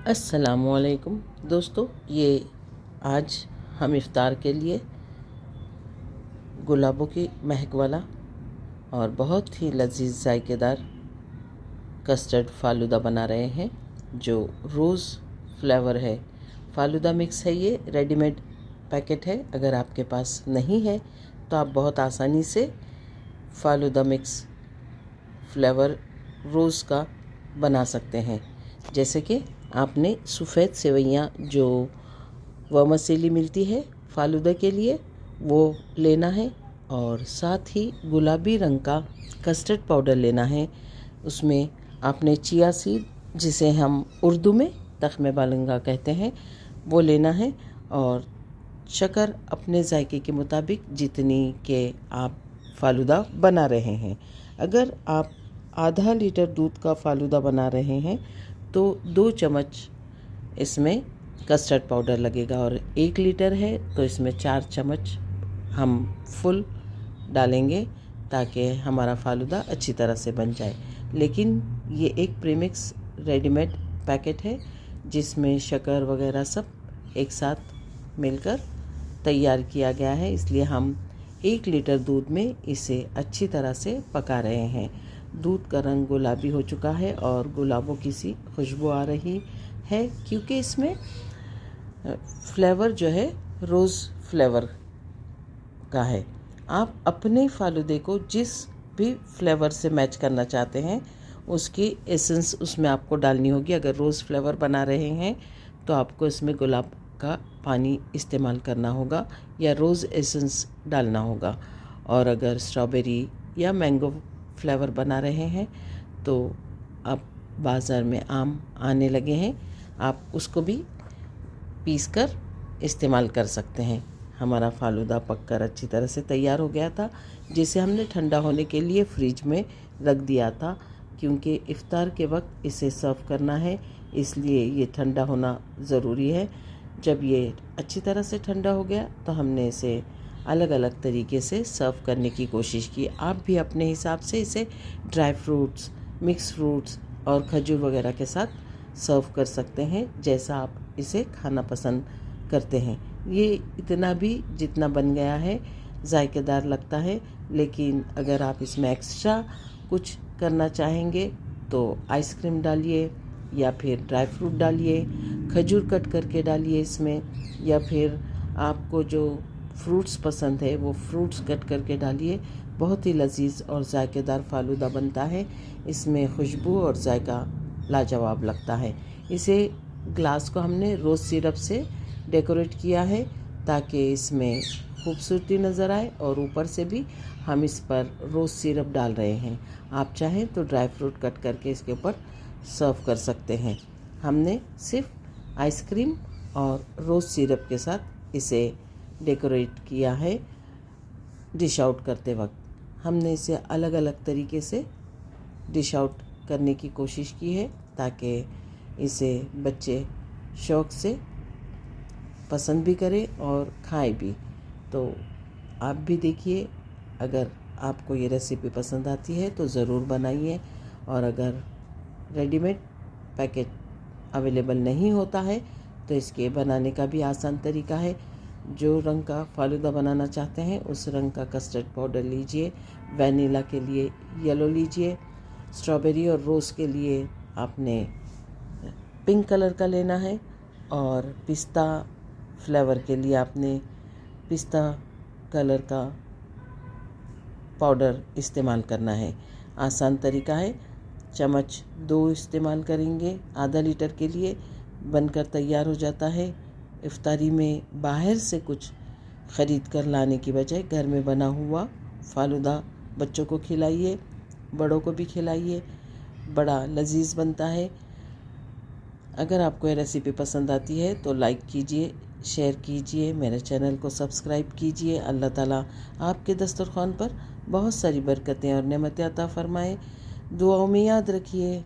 अस्सलामुअलैकुम दोस्तों, ये आज हम इफ़्तार के लिए गुलाबों की महक वाला और बहुत ही लजीज जायकेदार कस्टर्ड फालूदा बना रहे हैं जो रोज़ फ्लेवर है। फालूदा मिक्स है, ये रेडीमेड पैकेट है। अगर आपके पास नहीं है तो आप बहुत आसानी से फालूदा मिक्स फ्लेवर रोज़ का बना सकते हैं। जैसे कि आपने सफ़ेद सेवइयाँ जो वर्मिसेली मिलती है फालूदा के लिए, वो लेना है और साथ ही गुलाबी रंग का कस्टर्ड पाउडर लेना है। उसमें आपने चिया सीड, जिसे हम उर्दू में तख्मे बालंगा कहते हैं, वो लेना है और शक्कर अपने जायके के मुताबिक जितनी के आप फालूदा बना रहे हैं। अगर आप आधा लीटर दूध का फालूदा बना रहे हैं तो 2 चम्मच इसमें कस्टर्ड पाउडर लगेगा और 1 लीटर है तो इसमें 4 चम्मच हम फुल डालेंगे ताकि हमारा फालूदा अच्छी तरह से बन जाए। लेकिन ये एक प्रीमिक्स रेडीमेड पैकेट है जिसमें शक्कर वगैरह सब एक साथ मिलकर तैयार किया गया है, इसलिए हम 1 लीटर दूध में इसे अच्छी तरह से पका रहे हैं। दूध का रंग गुलाबी हो चुका है और गुलाबों की सी खुशबू आ रही है क्योंकि इसमें फ्लेवर जो है रोज़ फ्लेवर का है। आप अपने फालूदे को जिस भी फ्लेवर से मैच करना चाहते हैं उसकी एसेंस उसमें आपको डालनी होगी। अगर रोज़ फ्लेवर बना रहे हैं तो आपको इसमें गुलाब का पानी इस्तेमाल करना होगा या रोज़ एसेंस डालना होगा। और अगर स्ट्रॉबेरी या मैंगो फ्लेवर बना रहे हैं तो अब बाज़ार में आम आने लगे हैं, आप उसको भी पीस कर इस्तेमाल कर सकते हैं। हमारा फालूदा पककर अच्छी तरह से तैयार हो गया था, जिसे हमने ठंडा होने के लिए फ्रिज में रख दिया था क्योंकि इफ़्तार के वक्त इसे सर्व करना है, इसलिए ये ठंडा होना ज़रूरी है। जब ये अच्छी तरह से ठंडा हो गया तो हमने इसे अलग अलग तरीके से सर्व करने की कोशिश की। आप भी अपने हिसाब से इसे ड्राई फ्रूट्स, मिक्स फ्रूट्स और खजूर वगैरह के साथ सर्व कर सकते हैं, जैसा आप इसे खाना पसंद करते हैं। ये इतना भी जितना बन गया है जायकेदार लगता है, लेकिन अगर आप इसमें एक्स्ट्रा कुछ करना चाहेंगे तो आइसक्रीम डालिए या फिर ड्राई फ्रूट डालिए, खजूर कट करके डालिए इसमें, या फिर आपको जो फ्रूट्स पसंद है वो फ्रूट्स कट करके डालिए। बहुत ही लजीज और जायकेदार फालूदा बनता है। इसमें खुशबू और जायका लाजवाब लगता है। इसे ग्लास को हमने रोज़ सिरप से डेकोरेट किया है ताकि इसमें खूबसूरती नज़र आए और ऊपर से भी हम इस पर रोज़ सिरप डाल रहे हैं। आप चाहें तो ड्राई फ्रूट कट करके इसके ऊपर सर्व कर सकते हैं। हमने सिर्फ आइसक्रीम और रोज़ सिरप के साथ इसे डेकोरेट किया है। डिश आउट करते वक्त हमने इसे अलग अलग तरीके से डिश आउट करने की कोशिश की है ताकि इसे बच्चे शौक़ से पसंद भी करें और खाएं भी। तो आप भी देखिए, अगर आपको ये रेसिपी पसंद आती है तो ज़रूर बनाइए। और अगर रेडीमेड पैकेट अवेलेबल नहीं होता है तो इसके बनाने का भी आसान तरीका है। जो रंग का फालूदा बनाना चाहते हैं उस रंग का कस्टर्ड पाउडर लीजिए, वनीला के लिए येलो लीजिए, स्ट्रॉबेरी और रोज़ के लिए आपने पिंक कलर का लेना है और पिस्ता फ्लेवर के लिए आपने पिस्ता कलर का पाउडर इस्तेमाल करना है। आसान तरीका है। चम्मच 2 इस्तेमाल करेंगे, आधा लीटर के लिए बनकर तैयार हो जाता है। इफ्तारी में बाहर से कुछ ख़रीद कर लाने की बजाय घर में बना हुआ फालूदा बच्चों को खिलाइए, बड़ों को भी खिलाइए, बड़ा लजीज बनता है। अगर आपको ये रेसिपी पसंद आती है तो लाइक कीजिए, शेयर कीजिए, मेरे चैनल को सब्सक्राइब कीजिए। अल्लाह ताला आपके दस्तरखान पर बहुत सारी बरकतें और नेमतें अता फ़रमाए। दुआओं में याद रखिए।